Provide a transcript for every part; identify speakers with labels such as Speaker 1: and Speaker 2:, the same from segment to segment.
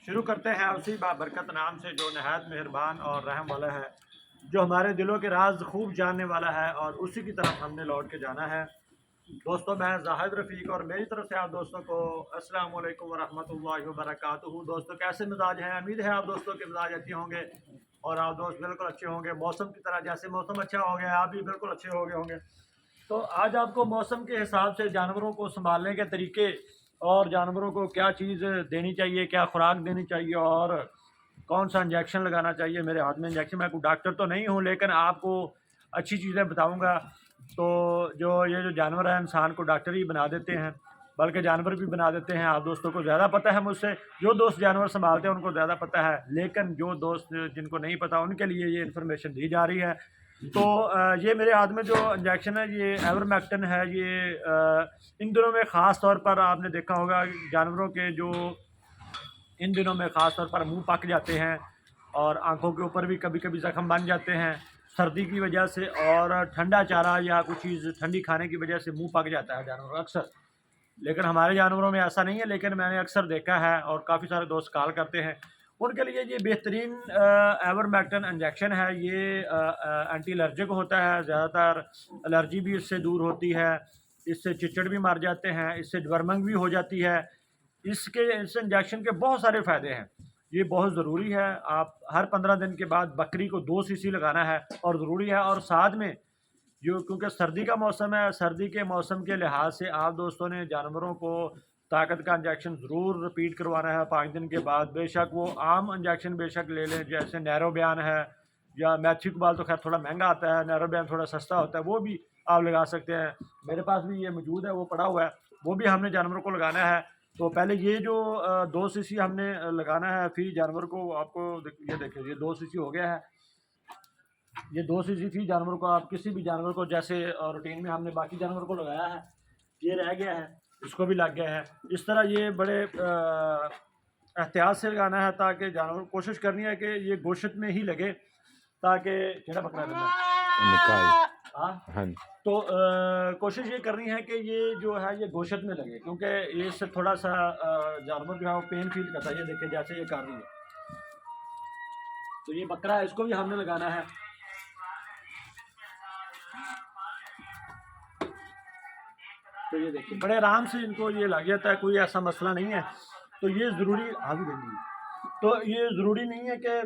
Speaker 1: शुरू करते हैं उसी बाबरकत नाम से जो नहायत मेहरबान और रहम वाला है, जो हमारे दिलों के राज खूब जानने वाला है, और उसी की तरफ हमने लौट के जाना है। दोस्तों, मैं जाहिद रफ़ीक और मेरी तरफ से आप दोस्तों को अस्सलाम वालेकुम वरहमतुल्लाहि वबरकातुहू। दोस्तों, कैसे मिजाज हैं? उम्मीद है आप दोस्तों के मिजाज अच्छे होंगे और आप दोस्त बिल्कुल अच्छे होंगे। मौसम की तरह जैसे मौसम अच्छा हो गया, आप भी बिल्कुल अच्छे हो गए होंगे। तो आज आपको मौसम के हिसाब से जानवरों को संभालने के तरीके और जानवरों को क्या चीज़ देनी चाहिए, क्या खुराक देनी चाहिए और कौन सा इंजेक्शन लगाना चाहिए। मेरे हाथ में इंजेक्शन, मैं कोई डॉक्टर तो नहीं हूँ, लेकिन आपको अच्छी चीज़ें बताऊँगा। तो ये जो जानवर हैं, इंसान को डॉक्टर ही बना देते हैं, बल्कि जानवर भी बना देते हैं। आप दोस्तों को ज़्यादा पता है मुझसे, जो दोस्त जानवर संभालते हैं उनको ज़्यादा पता है, लेकिन जो दोस्त जिनको नहीं पता उनके लिए ये इन्फॉर्मेशन दी जा रही है। तो ये मेरे हाथ में जो इंजेक्शन है, ये एवरमेक्टिन है। ये इन दिनों में ख़ास तौर पर आपने देखा होगा जानवरों के जो इन दिनों में ख़ास तौर पर मुंह पक जाते हैं और आंखों के ऊपर भी कभी कभी ज़ख्म बन जाते हैं सर्दी की वजह से, और ठंडा चारा या कुछ चीज़ ठंडी खाने की वजह से मुंह पक जाता है जानवरों का अक्सर। लेकिन हमारे जानवरों में ऐसा नहीं है, लेकिन मैंने अक्सर देखा है और काफ़ी सारे दोस्त कॉल करते हैं। उनके लिए ये बेहतरीन एवरमेक्टिन इंजेक्शन है। ये एंटी एलर्जिक होता है, ज़्यादातर एलर्जी भी इससे दूर होती है, इससे चिचड़ भी मर जाते हैं, इससे डिवर्मिंग भी हो जाती है। इस इंजेक्शन के बहुत सारे फ़ायदे हैं। ये बहुत ज़रूरी है। आप हर 15 दिन के बाद बकरी को 2 सीसी लगाना है और ज़रूरी है। और साथ में जो, क्योंकि सर्दी का मौसम है, सर्दी के मौसम के लिहाज से आप दोस्तों ने जानवरों को ताकत का इंजेक्शन ज़रूर रिपीट करवाना है 5 दिन के बाद। बेशक वो आम इंजेक्शन बेशक ले लें, जैसे नैरो बयान है या मैथ्यूकबाल, तो खैर थोड़ा महंगा आता है, नैरो बयान थोड़ा सस्ता होता है, वो भी आप लगा सकते हैं। मेरे पास भी ये मौजूद है, वो पड़ा हुआ है, वो भी हमने जानवरों को लगाना है। तो पहले ये जो 2 सीसी हमने लगाना है फी जानवर को। आपको ये देखिए, ये 2 सीसी हो गया है। ये 2 सीसी फी जानवर को, आप किसी भी जानवर को, जैसे रूटीन में हमने बाकी जानवर को लगाया है, ये रह गया है, इसको भी लग गया है। इस तरह ये बड़े एहतियात से लगाना है, ताकि जानवर, कोशिश करनी है कि ये गोश्त में ही लगे, ताकि केड़ा पकड़ा रहना
Speaker 2: निकाय।
Speaker 1: हाँ।
Speaker 2: हाँ जी।
Speaker 1: तो कोशिश ये करनी है कि ये जो है ये गोश्त में लगे, क्योंकि ये इससे थोड़ा सा जानवर जो है वो पेन फील करता है। ये देखिए, जैसे ये कर रही है, तो ये बकरा है, इसको भी हमने लगाना है। तो ये देखिए, बड़े आराम से इनको ये लग जाता है, कोई ऐसा मसला नहीं है। तो ये ज़रूरी आगे देंगी, तो ये ज़रूरी नहीं है कि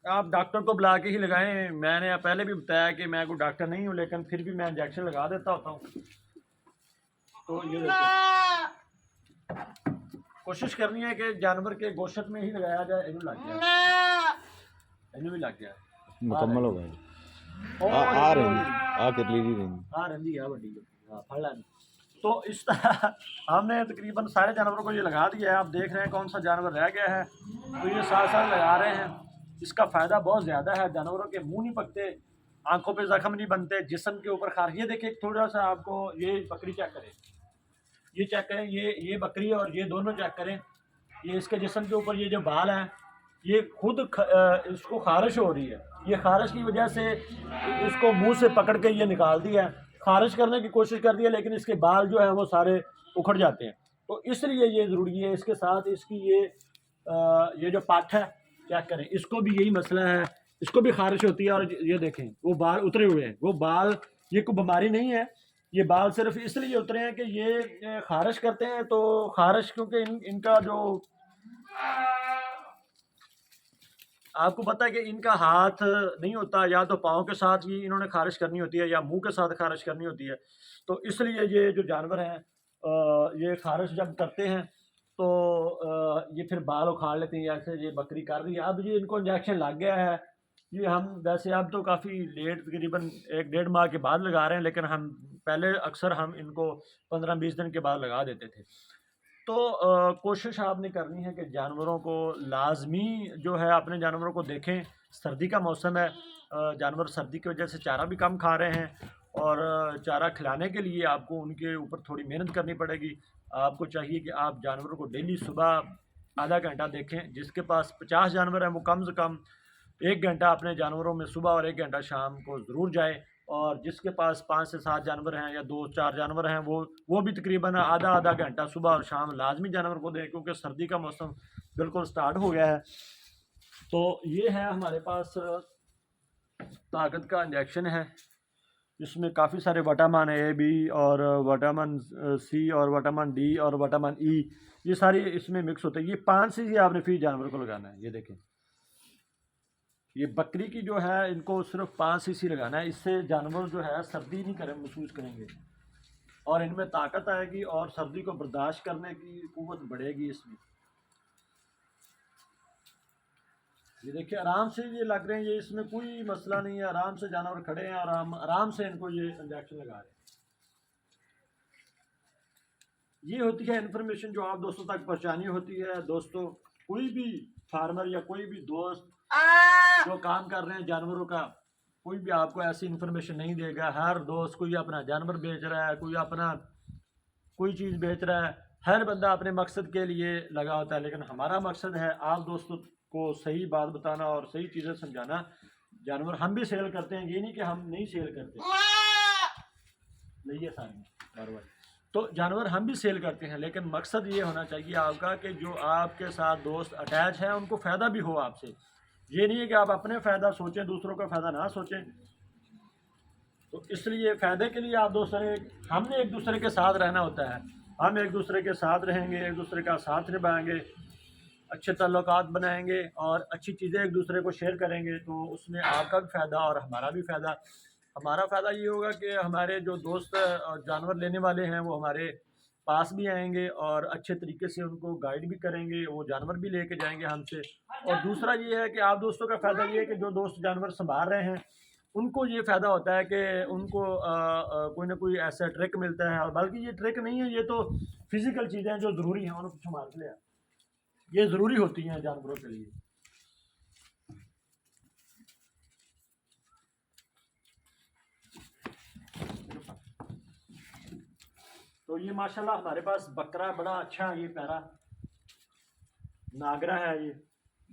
Speaker 1: आप डॉक्टर को बुला के ही लगाएं। मैंने पहले भी बताया कि मैं कोई डॉक्टर नहीं हूँ, लेकिन फिर भी मैं इंजेक्शन लगा देता होता हूँ। तो ये देखिए, कोशिश करनी है कि जानवर के गोश्त में ही लगाया जाए। इन्हें लग गया, इन्हें भी लग गया,
Speaker 2: मुकम्मल हो गए। आ रही आ कर ली रही।
Speaker 1: हाँ रही है बड़ी, हाँ फल है। तो इस तरह हमने तकरीबन सारे जानवरों को ये लगा दिया है। आप देख रहे हैं कौन सा जानवर रह गया है, तो ये साथ साथ लगा रहे हैं। इसका फ़ायदा बहुत ज़्यादा है। जानवरों के मुंह नहीं पकते, आंखों पे जख्म नहीं बनते, जिस्म के ऊपर खार। ये देखिए, थोड़ा सा आपको ये बकरी चेक करें, ये चेक करें, ये बकरी और ये दोनों चेक करें। ये इसके जिस्म के ऊपर ये जो बाल हैं, ये खुद इसको खारिश हो रही है। ये खारिश की वजह से इसको मुंह से पकड़ के ये निकाल दिया है, खारिश करने की कोशिश कर दी है, लेकिन इसके बाल जो है वो सारे उखड़ जाते हैं। तो इसलिए ये ज़रूरी है। इसके साथ इसकी ये जो पाठ है, चेक करें, इसको भी यही मसला है, इसको भी खारिश होती है। और ये देखें, वो बाल उतरे हुए हैं, वो बाल, ये कोई बीमारी नहीं है, ये बाल सिर्फ इसलिए उतरे हैं कि ये खारिश करते हैं। तो खारिश, क्योंकि इनका जो, आपको पता है कि इनका हाथ नहीं होता, या तो पाँव के साथ ही इन्होंने खारिश करनी होती है या मुंह के साथ खारिश करनी होती है। तो इसलिए ये जो जानवर हैं, ये खारिश जब करते हैं तो ये फिर बाल उखाड़ लेते हैं, जैसे ये बकरी कर रही है। अब ये इनको इंजेक्शन लग गया है। ये हम वैसे अब तो काफ़ी लेट, तकरीबन 1 डेढ़ माह के बाद लगा रहे हैं, लेकिन हम पहले अक्सर हम इनको 15-20 दिन के बाद लगा देते थे। तो कोशिश आपने करनी है कि जानवरों को लाज़मी जो है, अपने जानवरों को देखें। सर्दी का मौसम है, जानवर सर्दी की वजह से चारा भी कम खा रहे हैं, और चारा खिलाने के लिए आपको उनके ऊपर थोड़ी मेहनत करनी पड़ेगी। आपको चाहिए कि आप जानवरों को डेली सुबह आधा घंटा देखें। जिसके पास 50 जानवर हैं, वो कम से कम 1 घंटा अपने जानवरों में सुबह और 1 घंटा शाम को ज़रूर जाए, और जिसके पास 5 से 7 जानवर हैं या 2-4 जानवर हैं वो भी तकरीबन आधा आधा घंटा सुबह और शाम लाजमी जानवर को दें, क्योंकि सर्दी का मौसम बिल्कुल स्टार्ट हो गया है। तो ये है हमारे पास ताकत का इंजेक्शन है, इसमें काफ़ी सारे विटामिन ए बी और विटामिन सी और विटामिन डी और विटामिन ई ये सारे इसमें मिक्स होते हैं। ये 5 सीसी आपने फी जानवर को लगाना है। ये देखें, ये बकरी की जो है इनको सिर्फ 5 सीसी लगाना है। इससे जानवर जो है सर्दी नहीं करें महसूस करेंगे और इनमें ताकत आएगी और सर्दी को बर्दाश्त करने की कुव्वत बढ़ेगी इसमें। ये देखिए आराम से ये लग रहे हैं, ये इसमें कोई मसला नहीं है, आराम से जानवर खड़े हैं और आराम से इनको ये इंजेक्शन लगा रहे हैं। ये होती है इन्फॉर्मेशन जो आप दोस्तों तक पहुंचानी होती है। दोस्तों, कोई भी फार्मर या कोई भी दोस्त जो काम कर रहे हैं जानवरों का, कोई भी आपको ऐसी इन्फॉर्मेशन नहीं देगा। हर दोस्त कोई अपना जानवर बेच रहा है, कोई अपना कोई चीज़ बेच रहा है, हर बंदा अपने मकसद के लिए लगा होता है। लेकिन हमारा मकसद है आप दोस्तों को सही बात बताना और सही चीज़ें समझाना। जानवर हम भी सेल करते हैं, ये नहीं कि हम नहीं सेल करते, नहीं है सारे बार। तो जानवर हम भी सेल करते हैं, लेकिन मकसद ये होना चाहिए आपका कि जो आपके साथ दोस्त अटैच हैं उनको फ़ायदा भी हो आपसे। ये नहीं है कि आप अपने फ़ायदा सोचें, दूसरों का फ़ायदा ना सोचें। तो इसलिए फ़ायदे के लिए आप दोस्तों हमने एक दूसरे के साथ रहना होता है। हम एक दूसरे के साथ रहेंगे, एक दूसरे का साथ निभाएंगे, अच्छे ताल्लुकात बनाएंगे और अच्छी चीज़ें एक दूसरे को शेयर करेंगे, तो उसमें आपका भी फ़ायदा और हमारा भी फ़ायदा। हमारा फ़ायदा ये होगा कि हमारे जो दोस्त जानवर लेने वाले हैं वो हमारे पास भी आएंगे और अच्छे तरीके से उनको गाइड भी करेंगे, वो जानवर भी लेके जाएंगे हमसे। और दूसरा ये है कि आप दोस्तों का फ़ायदा ये है कि जो दोस्त जानवर संभाल रहे हैं उनको ये फ़ायदा होता है कि उनको कोई ना कोई ऐसा ट्रिक मिलता है। और बल्कि ये ट्रिक नहीं है, ये तो फिज़िकल चीज़ें हैं जो ज़रूरी हैं, उनको संभाल के लिया ये ज़रूरी होती हैं जानवरों के लिए। तो ये माशाल्लाह हमारे पास बकरा बड़ा अच्छा, ये प्यारा नागरा है, ये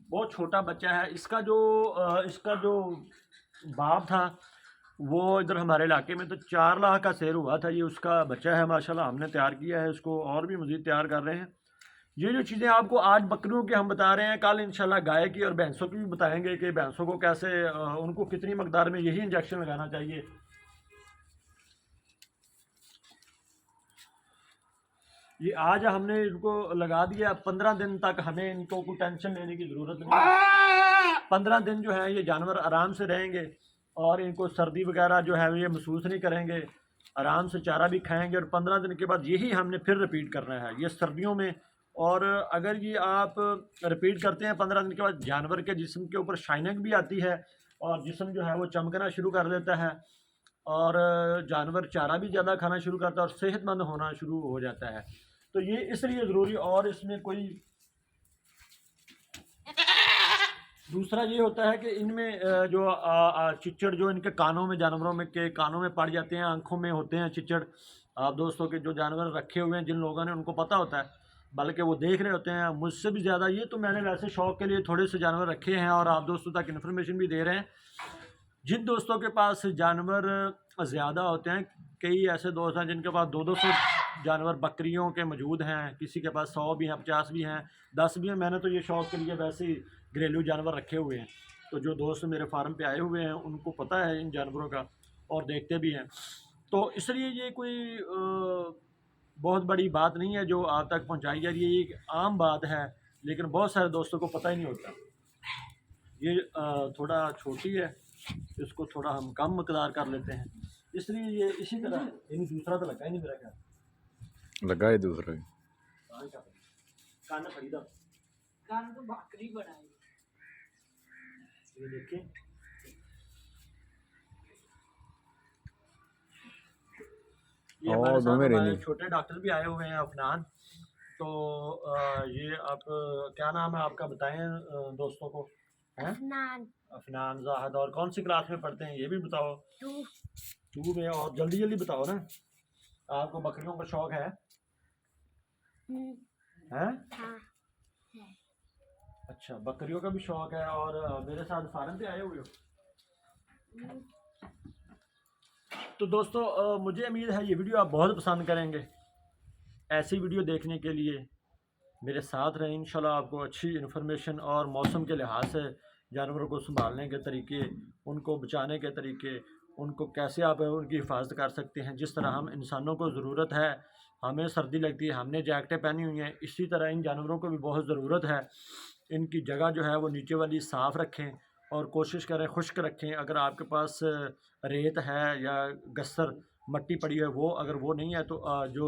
Speaker 1: बहुत छोटा बच्चा है। इसका जो बाप था वो इधर हमारे इलाके में तो 4 लाख का सेल हुआ था। ये उसका बच्चा है माशाल्लाह, हमने तैयार किया है इसको और भी मज़ीद तैयार कर रहे हैं। ये जो चीज़ें आपको आज बकरियों की हम बता रहे हैं, कल इंशाल्लाह गाय की और भैंसों की भी बताएंगे कि भैंसों को कैसे उनको कितनी मकदार में यही इंजेक्शन लगाना चाहिए। ये आज हमने इनको लगा दिया, 15 दिन तक हमें इनको कोई टेंशन लेने की ज़रूरत नहीं है। 15 दिन जो है ये जानवर आराम से रहेंगे और इनको सर्दी वगैरह जो है ये महसूस नहीं करेंगे, आराम से चारा भी खाएंगे। और 15 दिन के बाद यही हमने फिर रिपीट करना है, ये सर्दियों में। और अगर ये आप रिपीट करते हैं 15 दिन के बाद, जानवर के जिस्म के ऊपर शाइनिंग भी आती है और जिस्म जो है वो चमकना शुरू कर देता है और जानवर चारा भी ज़्यादा खाना शुरू करता है और सेहतमंद होना शुरू हो जाता है। तो ये इसलिए ज़रूरी। और इसमें कोई दूसरा ये होता है कि इनमें जो चिच्चड़ जो इनके कानों में, जानवरों में के कानों में पड़ जाते हैं, आंखों में होते हैं चिच्चड़। आप दोस्तों के जो जानवर रखे हुए हैं, जिन लोगों ने, उनको पता होता है, बल्कि वो देख रहे होते हैं मुझसे भी ज़्यादा। ये तो मैंने वैसे शौक़ के लिए थोड़े से जानवर रखे हैं और आप दोस्तों तक इन्फॉर्मेशन भी दे रहे हैं। जिन दोस्तों के पास जानवर ज़्यादा होते हैं, कई ऐसे दोस्त हैं जिनके पास 200 जानवर बकरियों के मौजूद हैं, किसी के पास 100 भी हैं, 50 भी हैं, 10 भी हैं। मैंने तो ये शौक़ के लिए वैसे ही घरेलू जानवर रखे हुए हैं। तो जो दोस्त मेरे फार्म पे आए हुए हैं उनको पता है इन जानवरों का और देखते भी हैं। तो इसलिए ये कोई बहुत बड़ी बात नहीं है जो आप तक पहुंचाई जा रही है, ये एक आम बात है, लेकिन बहुत सारे दोस्तों को पता ही नहीं होता। ये थोड़ा छोटी है, इसको थोड़ा हम कम मकदार कर लेते हैं, इसलिए ये इसी तरह है। यानी दूसरा तो लगा ही नहीं मेरा ख्याल,
Speaker 2: लगा है दूसरा
Speaker 1: कान खरीदा,
Speaker 3: कान तो भाकरी बनाई।
Speaker 1: ये देखिए, ये हमारे साथ हमारे छोटे डॉक्टर भी आए हुए हैं, अफनान। तो ये आप क्या नाम है आपका, बताएं दोस्तों को। अफनान जाहिद। और कौन सी क्लास में पढ़ते हैं ये भी बताओ। 2 में। और जल्दी जल्दी बताओ ना, आपको बकरियों का शौक है? हैं? अच्छा, बकरियों का भी शौक है और मेरे साथ फार्म पे आए हुए हो। तो दोस्तों मुझे उम्मीद है ये वीडियो आप बहुत पसंद करेंगे। ऐसी वीडियो देखने के लिए मेरे साथ रहें। इंशाल्लाह आपको अच्छी इन्फॉर्मेशन और मौसम के लिहाज से जानवरों को संभालने के तरीके, उनको बचाने के तरीके, उनको कैसे आप उनकी हिफाजत कर सकते हैं। जिस तरह हम इंसानों को ज़रूरत है, हमें सर्दी लगती है, हमने जैकेटें पहनी हुई हैं, इसी तरह इन जानवरों को भी बहुत ज़रूरत है। इनकी जगह जो है वो नीचे वाली साफ़ रखें और कोशिश करें खुश्क रखें। अगर आपके पास रेत है या गस्सर मट्टी पड़ी है, वो अगर वो नहीं है तो जो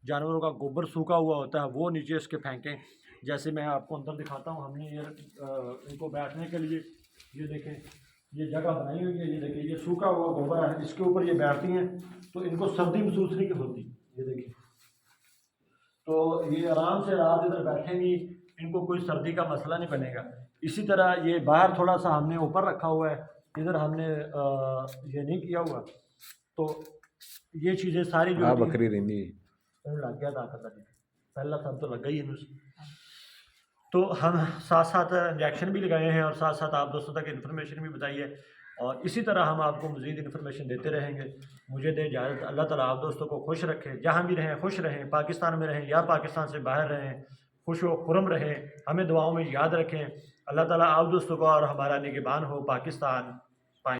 Speaker 1: जानवरों का गोबर सूखा हुआ होता है वो नीचे इसके फेंकें। जैसे मैं आपको अंदर दिखाता हूँ, हमने ये इनको बैठने के लिए ये देखें ये जगह बनाई हुई है। ये देखें ये सूखा हुआ गोबर है, इसके ऊपर ये बैठती हैं तो इनको सर्दी महसूस नहीं होती। ये देखें तो ये आराम से रात इधर बैठेंगी, इनको कोई सर्दी का मसला नहीं बनेगा। इसी तरह ये बाहर थोड़ा सा हमने ऊपर रखा हुआ है, इधर हमने ये नहीं किया हुआ। तो ये चीज़ें सारी जो
Speaker 2: बकरी रही
Speaker 1: लग गया था पहला सब तो लग गई है। तो हम साथ साथ इंजेक्शन भी लगाए हैं और साथ साथ आप दोस्तों तक इन्फॉर्मेशन भी बताई है और इसी तरह हम आपको मज़ीद इन्फॉर्मेशन देते रहेंगे। मुझे दे इजाज़त। अल्लाह ताला आप दोस्तों को खुश रखे, जहाँ भी रहें खुश रहें, पाकिस्तान में रहें या पाकिस्तान से बाहर रहें, खुश व खुरम रहें, हमें दुआओं में याद रखें। अल्लाह ताला आप दोस्तों को और हमारा निगहबान हो। पाकिस्तान